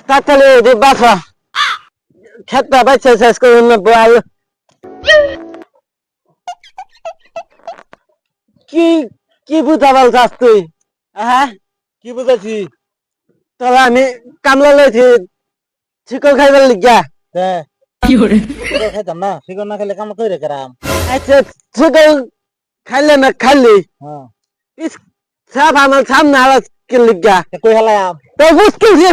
তাড়াতাড়ি যে বাসা খেতটা বাইছে শেষ করুন না বল কি কি বুঝা বলছাস তুই হ্যাঁ কি বুঝাইছি? তাহলে আমি কামলা লইছি শিকল খাইবার লিগা হ্যাঁ, কি করে শিকড় খাইতাম না, শিকড় না খেলে কাম করে কেরাম। আচ্ছা শিকল খাইলে না খাইলে হ্যাঁ, সব আমার সামনে আওয়াজ কে লিগা কই হেলাম? তো মুশকিল যে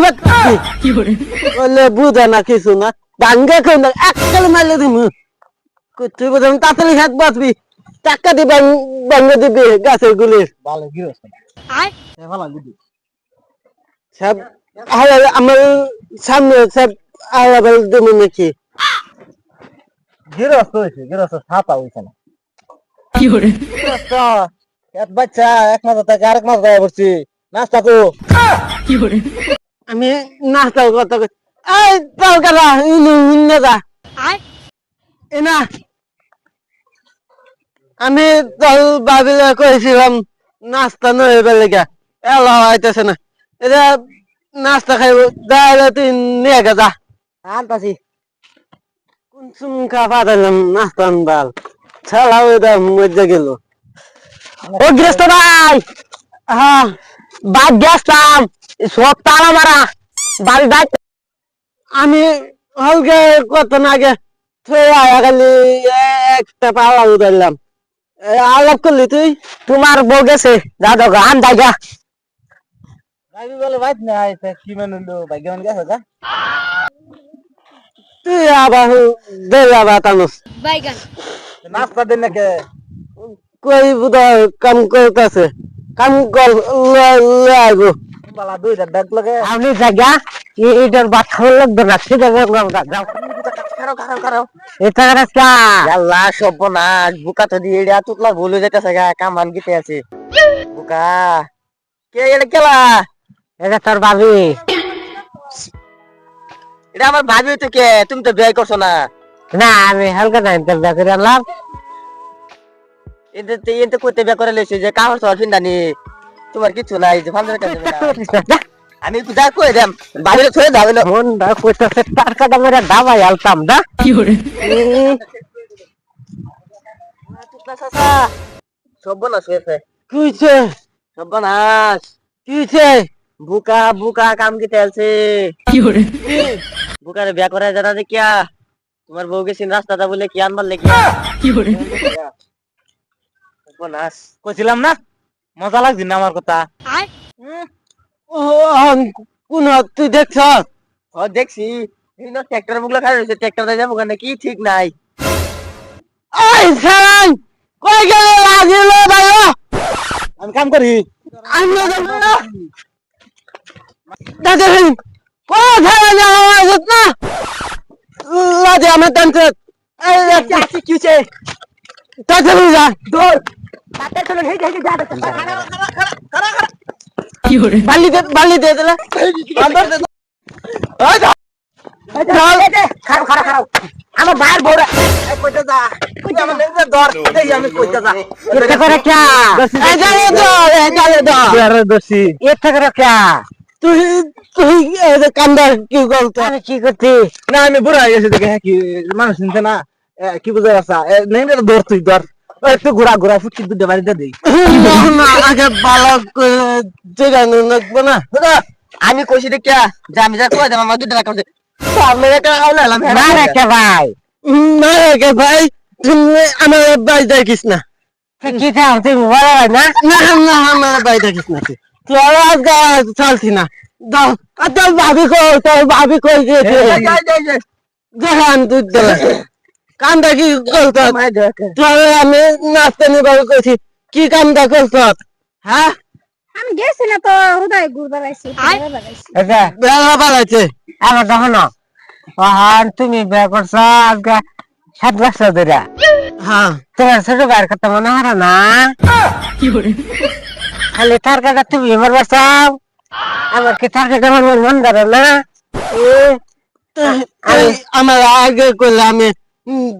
কি করে বলে বুঝে না কিছু না ভাঙ্গে কই না এককাল মারলে দিমু তুই বুঝাম তাড়াতাড়ি হাত বাঁচবি টাকা দিবেন ভাঙ্গে দিবি গাছের গুলি ভালো গিরস আয় ভালো গুদি সব আমার সামনে সব আলাদা দিমু নাকি গিরস হইছে, গিরস ছাতা হইছে না। কি করে এক বাচ্চা এক মাস থেকে আরেক মাস গায়ে পড়ছি, নাস্তা কো। কি করে আমি নাস্তার কথা কই এই তলকারা ইনে যা আয় এনা আমি তল ভাবিলে কইছিলাম নাস্তা নয় বেলেগা এলা আইতেছে না এটা নাস্তা খাইব দাঁড়া তুই নিয়ে গে যা আনতাছি। কোন চুমকা পাঠালাম নাস্তা আনবাল ছাড়াও এটা মজা গেল ও গৃহস্থ ভাই হ্যাঁ বাদ গেছতাম সব তালা মারা বাড়ি দায়িত্ব আমি হলকে কত না আগে খালি একটা পাওয়া উদারলাম আলাপ করলি তুই তোমার বউ গেছে যা যাও আন জায়গা ভাই বলে ভাই না আইছে কি মানুষ ভাগ্যবান গেছে যা। তুই আবার দে আবার তানুস বাইগান নাস্তা দেন না কে? কই বুধ কাম করতেছে কাম কর আইব বালা দুইটা ব্যাগ লাগে। আপনি জায়গা এইটার বাদ খাওয়ার লাগবে না ঠিক আছে যাও খারাও খারাও খারাও। এটা রাস্তা আল্লাহ সর্বনাশ, বুকা তো দিয়ে এটা তুতলা ভুল হয়ে যাইতেছে গা, কামান গিতে আছে বুকা। কে এটা কেলা? এটা তোর ভাবি এটা আমার ভাবি তো কে? তুমি তো বিয়ে করছো না। না আমি হালকা টাইম করে আনলাম এতে এতে কইতে বিয়ে করে লইছে যে কাপড় চোপড় ফিন্দানি, তোমার কিছু নাই যে ফান্দার কাছে। আমি একটু যা কই দেম বাইরে ছড়ে দাও না। মন দা কইতাছে টাকাটা মেরে দাবাই আলতাম দা কি করে তুতলা সাসা সর্বনাশ হয়েছে, কইছে সর্বনাশ। কিছে বুকা বুকা কাম গিতে আছে। কি করে বুকারে বিয়ে করে জানা দে কিয়া তোমার বউ গেছিন রাস্তাটা বলে কি আনবার লেগে। কি করে সর্বনাশ, কইছিলাম না মজা লাগছে না আমার কথা। আয় ও কোন তুই দেখছ ও দেখছি ট্রাক্টর বুকলা খাই রয়েছে, ট্রাক্টর যাবো কেন কি ঠিক নাই। এই সারান কই গেলে লাগিল ভাই আমি কাম করি। আমি দাদা কই ধরে না আওয়াজ না লাজে আমি টানছে এই চাচি কিছে তাড়াতাড়ি যা দৌড় তাতে চলো হেই হেই যা কি করে বালি দে দিলে আন্দর দে। ওই যা খারাপ খারাপ খারাপ আমার ভাইয়ের বউরা কইতে যা কইতে আমার নেজে দর দেই আমি কইতে যা এটা করে কি এই যা আরে দোষী এটা করে কি তুই তুই কান্দার কি বলতো আমি কি করছি না আমি বুড়া হয়ে গেছি দেখে কি মানুষ চিনতে না কি বুঝাই আসা নেই দর তুই দর একটু ঘোরা ঘোরা ফুটকি দুধে বাড়িতে দেই। না আগে বালক যেগানো লাগবে না আমি কইছি রে কিয়া যে আমি যা কই দেব আমার দুধ রাখতে সামনে একটা আউলালাম না রেখে ভাই না রেখে ভাই তুমি আমার ভাই দেখিস না কি চাও তুমি বলো না না না আমার ভাই দেখিস না তুই আজ চলছি না দাও তোর ভাবি কই গেছে দেখান তুই কামটা কি করছ তোর আমি নাস্তা নিবার কইছি কি কামটা করছ হ্যাঁ আমি গেছি না তো হুদায় ঘুরবার আইছি আচ্ছা বেলা বালাইছে আমার দেখো না তুমি বিয়ে করছো আজকে 7 বছর ধরে হ্যাঁ তোমার ছোট ভাইয়ের কথা মনে হয় না কি করে খালি তার কাটা তুমি আমার বাসাও আমার কি তার কাটা আমার মন ধরে না আমার আগে করলে আমি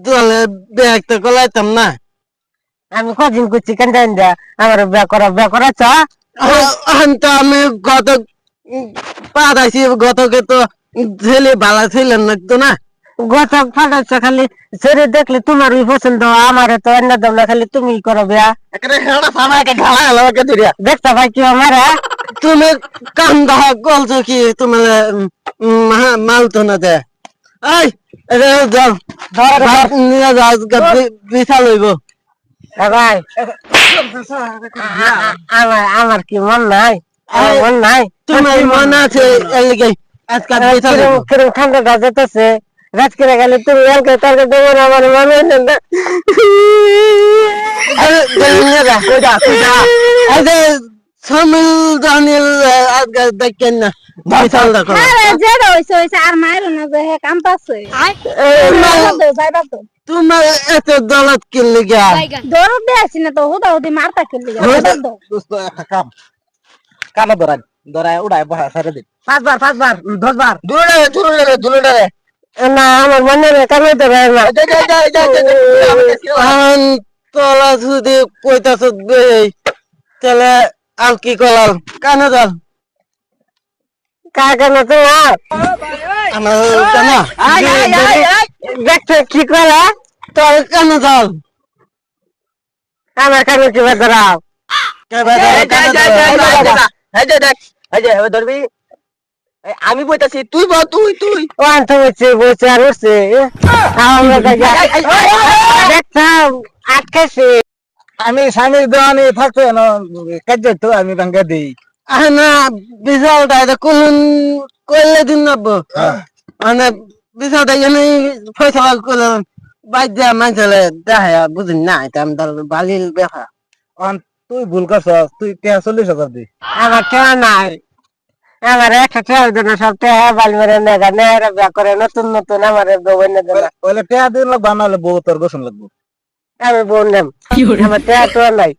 দলে ব্যাগটা কলাইতাম না আমি কদিন করছি কেন আমার বিয়ে করা তো আমি গত পাঠাইছি গতকে তো ছেলে ভালো ছিলেন না তো না গত পাঠাইছ খালি ছেলে দেখলে তোমার পছন্দ আমার তো অন্য দাম না খালি তুমি করো বিয়া একটা খেলা সামনে একটা খেলা হলো কে দিরিয়া দেখতে পাই কি আমার তুমি কান্দা গলছো কি তোমার মাল তো না দে এই এটা যাও ভাত নিয়ে যাও বিশাল হইব ভাই আমার কি মন নাই মন নাই তোমার মন আছে এলিগে আজকে বিশাল কিরম ঠান্ডা যেতেছে রাত করে গেলে তুমি এলকে তরকে দেবো না আমার মনে না নিয়ে যা এই যে সামিল জানিল আজকে দেখেন না বিশাল দেখো আরে যেটা হইছে হইছে আর মাইরো না যে হে কাম পাচ্ছে যাইবা তো তোমার এত দৌলত কিনলে গিয়া দৌড় দিয়ে আসি না তো হুদা হুদি মারতা খেললি দোস্ত একটা কাম কানা ধরায় উড়ায় বহা সারা দিন 5 বার 10 বার দূরে না আমার মনে রে কামে তো রে না তোলা যদি কইতাছ তাহলে আর কি করলাম কানে যাল কাকানা তো আমার কানা দেখতে কি করে তোর কানে যাল আমার কানে কি বেদরাও ধরবি আমি বইতাছি তুই বল তুই ওয়ান তো বসে আর উঠছে আমরা দেখতাম আটকেছে আমি স্বামীর দোকানে থাকতো না কাজ তো আমি ভাঙ্গা দিই না বিশালটা এটা কোন করলে দিন নাবো মানে বিশালটা এনে ফয়সালা করলাম বাইর দেয়া মানছিলে দেখা বুঝিন না এটা আমি তার বালিল বেখা তুই ভুল করছ তুই 40,000 দি আমার টেয়া নাই আমার একটা টেয়ার জন্য সব টেয়া বালি মেরে নেগা নেহরা বিয়া করে নতুন নতুন আমার বউ এনে দিল ওইলে টেয়া দিন লাগবে নাহলে বউ তোর গোসন লাগবে আমি বউ নেম আমার টেয়া তো নাই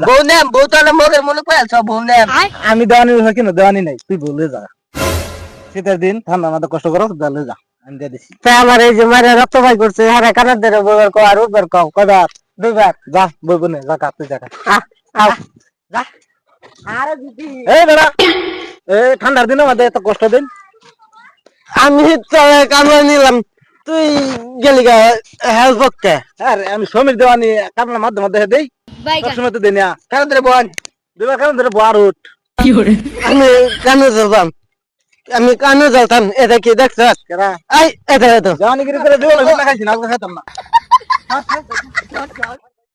বউ নেম বউ তাহলে মগের মনে পাইছ বউ নেম আমি দেওয়ানি হয় কিনা দেওয়ানি নাই তুই বলে যা শীতের দিন ঠান্ডা মাথা কষ্ট করো তাহলে যা আমি দিয়ে দিছি তা আমার এই যে মারে রক্ত ভাই করছে হারা কানার ধরে বউয়ের কো আর উঠবার কও কবার দুইবার যা বই বনে যা কাটতে যা আও যা আরে দিদি এই দাদা ঠান্ডার দিনে মধ্যে এত কষ্ট দিন আমি তবে কামড়ে নিলাম তুই গেলি গা হেল্প করতে আরে আমি সমীর দেওয়ানি কারণ মাধ্যমে দেখে দেই সবসময় তো দেই না কারণ ধরে বোন দুবার কারণ ধরে বোয়ার উঠ আমি কানে যাবাম আমি কানে যাতাম এটা কি দেখছ এই এটা দেওয়ানি গিরি করে দেওয়া খাইছি না খাইতাম না